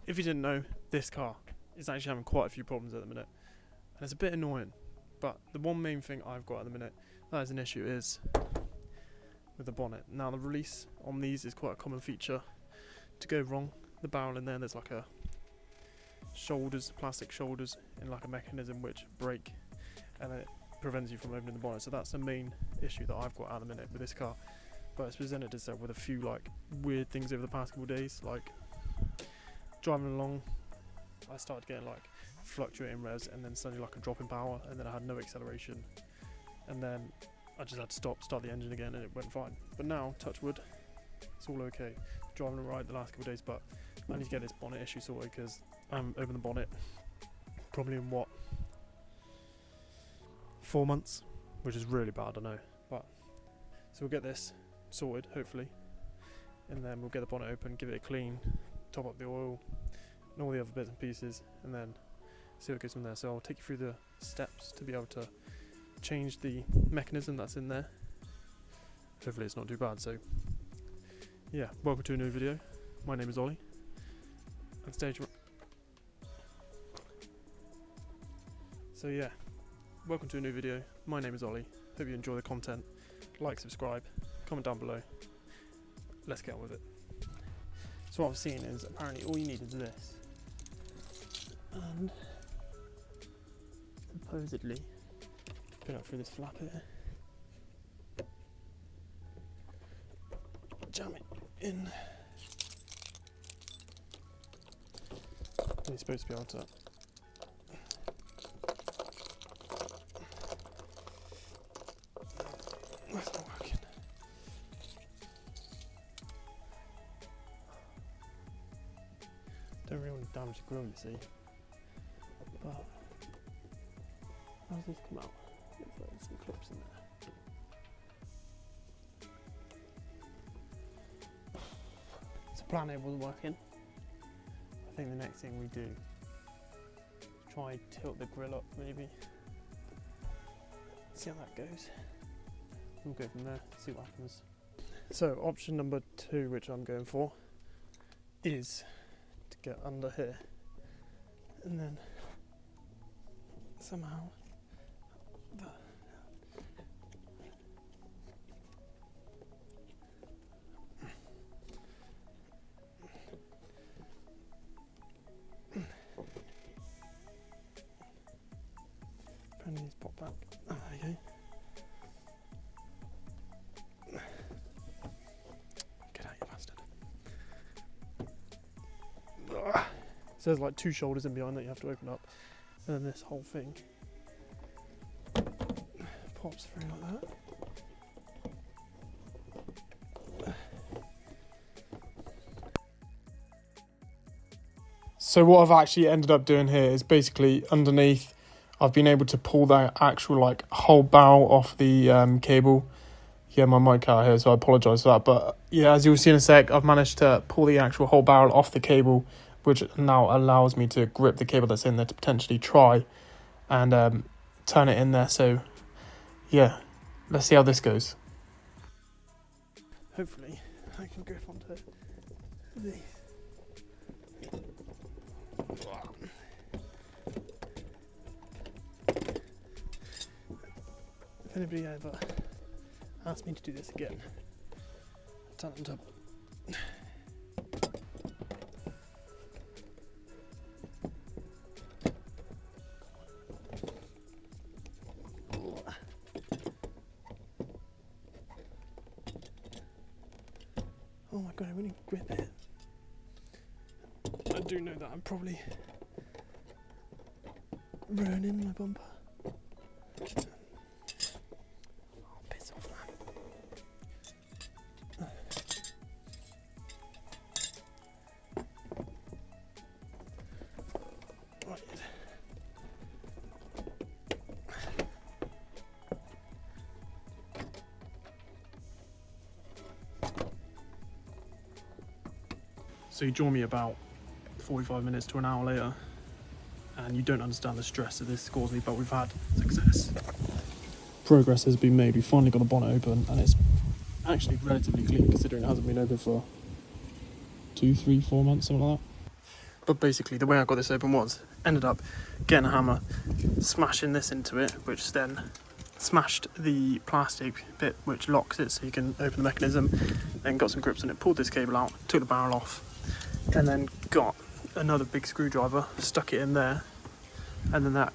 if you didn't know, this car is actually having quite a few problems at the minute, and it's a bit annoying. But the one main thing I've got at the minute that is an issue is with the bonnet. Now the release on these is quite a common feature to go wrong. The barrel in there's like a plastic shoulders in like a mechanism which break, and then it prevents you from opening the bonnet. So that's the main issue that I've got at the minute with this car. But it's presented itself with a few like weird things over the past couple of days. Like driving along, I started getting like fluctuating revs and then suddenly like a drop in power, and then I had no acceleration, and then I just had to start the engine again, and it went fine. But now, touch wood, it's all okay. Driving alright the last couple of days, but I need to get this bonnet issue sorted because I haven't opened the bonnet probably in 4 months, which is really bad, I know. But so we'll get this sorted hopefully, and then we'll get the bonnet open, give it a clean, top up the oil and all the other bits and pieces, and then see what goes from there. So I'll take you through the steps to be able to change the mechanism that's in there. Hopefully it's not too bad. So yeah, welcome to a new video. My name is Ollie, and so yeah, welcome to a new video. My name is Ollie. Hope you enjoy the content. Like, subscribe, comment down below. Let's get on with it. So what I've seen is apparently all you need is this, and supposedly put it through this flap here, jam it in, and you're supposed to be able to that's not working. Don't really want to damage the grill, you see. But how does this come out? Looks like there's some clips in there. So plan A wasn't working. I think the next thing we do is try tilt the grill up maybe. See how that goes. We'll go from there, see what happens. So option number 2, which I'm going for, is to get under here and then somehow these pop back. Oh, there you go. Get out, you bastard. So there's like 2 shoulders in behind that you have to open up, and then this whole thing pops through like that. So what I've actually ended up doing here is basically underneath I've been able to pull that actual like whole barrel off the cable. Yeah, my mic out here, so I apologise for that. But yeah, as you'll see in a sec, I've managed to pull the actual whole barrel off the cable, which now allows me to grip the cable that's in there to potentially try and turn it in there. So yeah, let's see how this goes. Hopefully I can grip onto these. If anybody ever asks me to do this again, I tell them to oh my god, I really grip it. I do know that I'm probably ruining my bumper. So you join me about 45 minutes to an hour later, and you don't understand the stress that this caused me, but we've had success. Progress has been made. We finally got the bonnet open, and it's actually relatively clean considering it hasn't been open for 2, 3, 4 months, something like that. But basically the way I got this open was, ended up getting a hammer, smashing this into it, which then smashed the plastic bit which locks it so you can open the mechanism, then got some grips on it, pulled this cable out, took the barrel off, and then got another big screwdriver, stuck it in there, and then that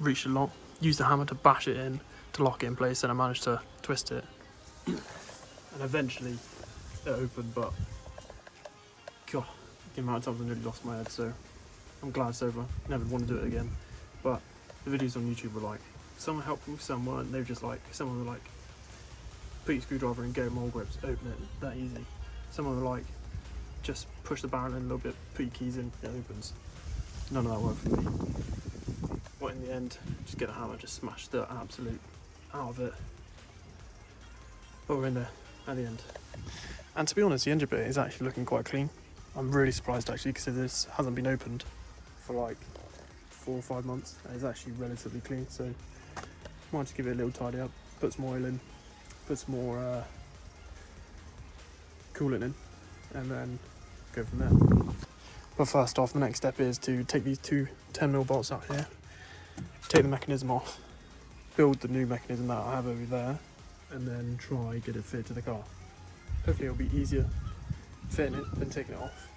reached the lock, used the hammer to bash it in to lock it in place, and I managed to twist it. And eventually it opened, but God, the amount of times I nearly lost my head, so I'm glad it's over. Never want to do it again. But the videos on YouTube were like, some were helpful, some weren't. They were just like, some were like, put your screwdriver in, go more grips, open it, that easy. Some were like, just push the barrel in a little bit, put your keys in, it opens. None of that worked for me. But in the end, just get a hammer, just smash the absolute out of it. But we're in there at the end. And to be honest, the engine bit is actually looking quite clean. I'm really surprised actually, because this hasn't been opened for like 4 or 5 months. And it's actually relatively clean, so might just give it a little tidy up, put some oil in, put some more coolant in, and then go from there. But first off, the next step is to take these two 10mm bolts out here, take the mechanism off, build the new mechanism that I have over there, and then try get it fitted to the car. Hopefully it'll be easier fitting it than taking it off.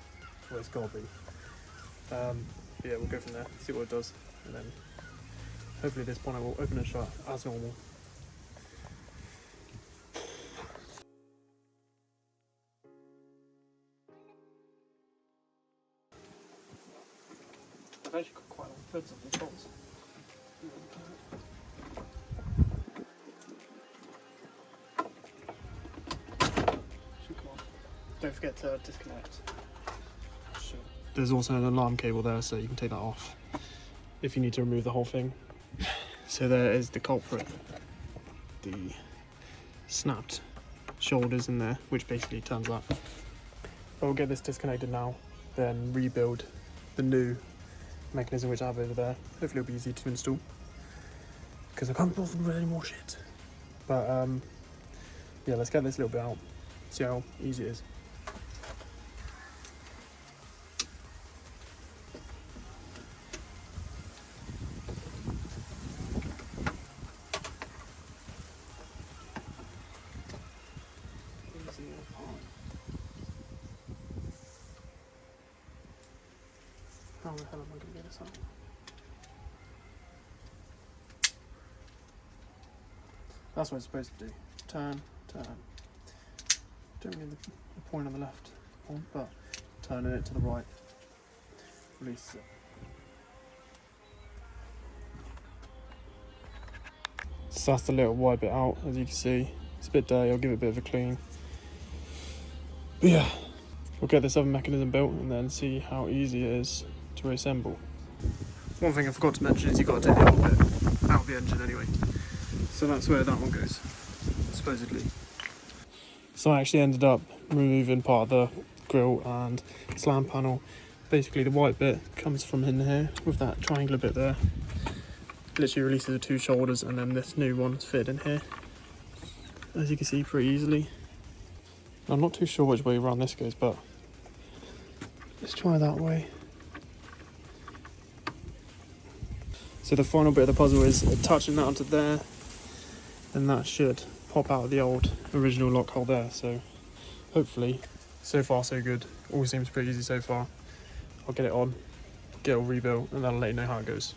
Well, it's gotta be. But yeah, we'll go from there, see what it does, and then hopefully this bonnet will open and shut as normal. I've actually got quite a lot of threads on these bolts. Should come off. Don't forget to disconnect. There's also an alarm cable there, so you can take that off if you need to remove the whole thing. So there is the culprit, the snapped shoulders in there, which basically turns up. But we'll get this disconnected now, then rebuild the new mechanism which I have over there. Hopefully it'll be easy to install, because I can't be bothered with any more shit. But yeah, let's get this little bit out, see how easy it is. How the hell am I going to get this out? That's what it's supposed to do. Turn, turn. Don't mean the point on the left one, but turning it to the right. Release it. So that's the little wide bit out, as you can see. It's a bit dirty, I'll give it a bit of a clean. But yeah, we'll get this other mechanism built and then see how easy it is to reassemble. One thing I forgot to mention is you've got to take the old bit out of the engine anyway. So that's where that one goes, supposedly. So I actually ended up removing part of the grille and slam panel. Basically the white bit comes from in here with that triangular bit there. Literally releases the two shoulders, and then this new one's fitted in here, as you can see pretty easily. I'm not too sure which way around this goes, but let's try that way. So the final bit of the puzzle is attaching that onto there, and that should pop out of the old original lock hole there. So hopefully, so far so good. All seems pretty easy so far. I'll get it on, get it all rebuilt, and then I'll let you know how it goes.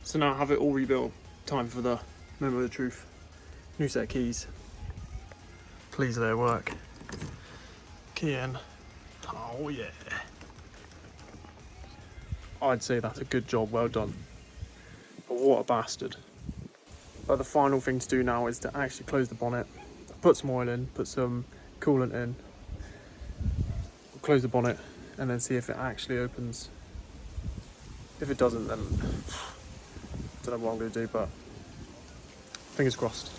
So now I have it all rebuilt. Time for the moment of the truth. New set of keys. Please let it work. Key in. Oh yeah. I'd say that's a good job, well done. But what a bastard. But the final thing to do now is to actually close the bonnet, put some oil in, put some coolant in, close the bonnet, and then see if it actually opens. If it doesn't, then I don't know what I'm going to do, but fingers crossed.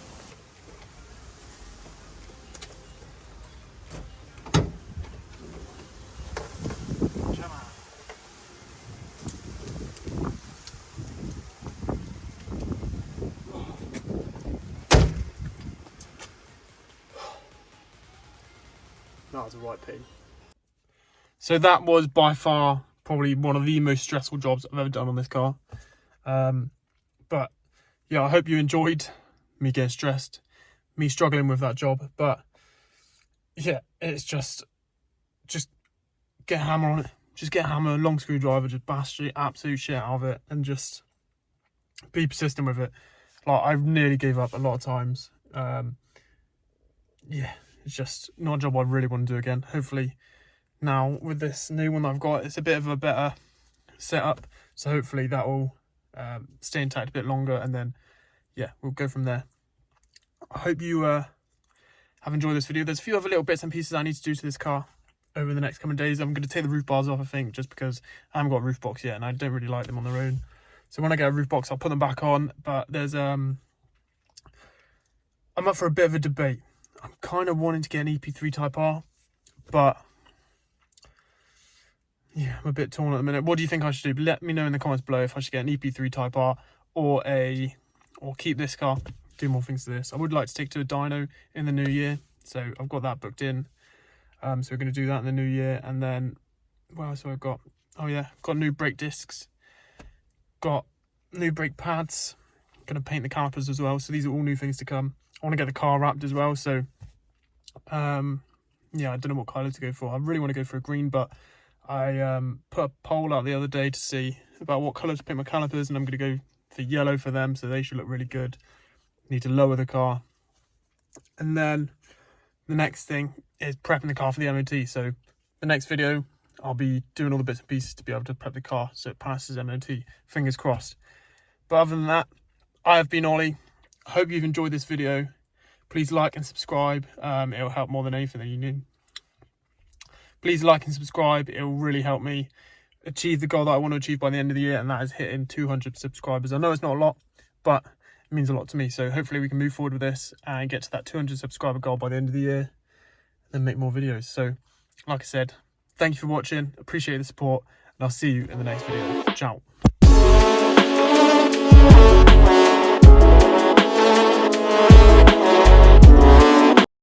That was a right pain. So that was by far probably one of the most stressful jobs I've ever done on this car. But yeah, I hope you enjoyed me getting stressed, me struggling with that job. But yeah, it's just get a hammer on it. Just get a hammer, a long screwdriver, just bash the absolute shit out of it, and just be persistent with it. Like, I've nearly gave up a lot of times. Yeah, it's just not a job I really want to do again. Hopefully now with this new one that I've got, it's a bit of a better setup. So hopefully that will stay intact a bit longer, and then yeah, we'll go from there. I hope you have enjoyed this video. There's a few other little bits and pieces I need to do to this car over the next coming days. I'm going to take the roof bars off, I think, just because I haven't got a roof box yet and I don't really like them on their own. So when I get a roof box, I'll put them back on. But there's I'm up for a bit of a debate. I'm kind of wanting to get an EP3 Type R, but yeah, I'm a bit torn at the minute. What do you think I should do? Let me know in the comments below if I should get an EP3 Type R or keep this car, do more things to this. I would like to take to a dyno in the new year, so I've got that booked in. So we're going to do that in the new year. And then what else have I got? Oh yeah, got new brake discs, got new brake pads, going to paint the calipers as well. So these are all new things to come. I want to get the car wrapped as well. So yeah, I don't know what colour to go for. I really want to go for a green, but I put a poll out the other day to see about what colour to paint my calipers, and I'm going to go for yellow for them, so they should look really good. Need to lower the car. And then the next thing is prepping the car for the MOT. So the next video, I'll be doing all the bits and pieces to be able to prep the car so it passes MOT. Fingers crossed. But other than that, I have been Ollie. I hope you've enjoyed this video. Please like and subscribe. It'll help more than anything that you need. Please like and subscribe. It will really help me achieve the goal that I want to achieve by the end of the year, and that is hitting 200 subscribers. I know it's not a lot, but it means a lot to me. So hopefully we can move forward with this and get to that 200 subscriber goal by the end of the year, and then make more videos. So like I said, thank you for watching. Appreciate the support, and I'll see you in the next video. Ciao.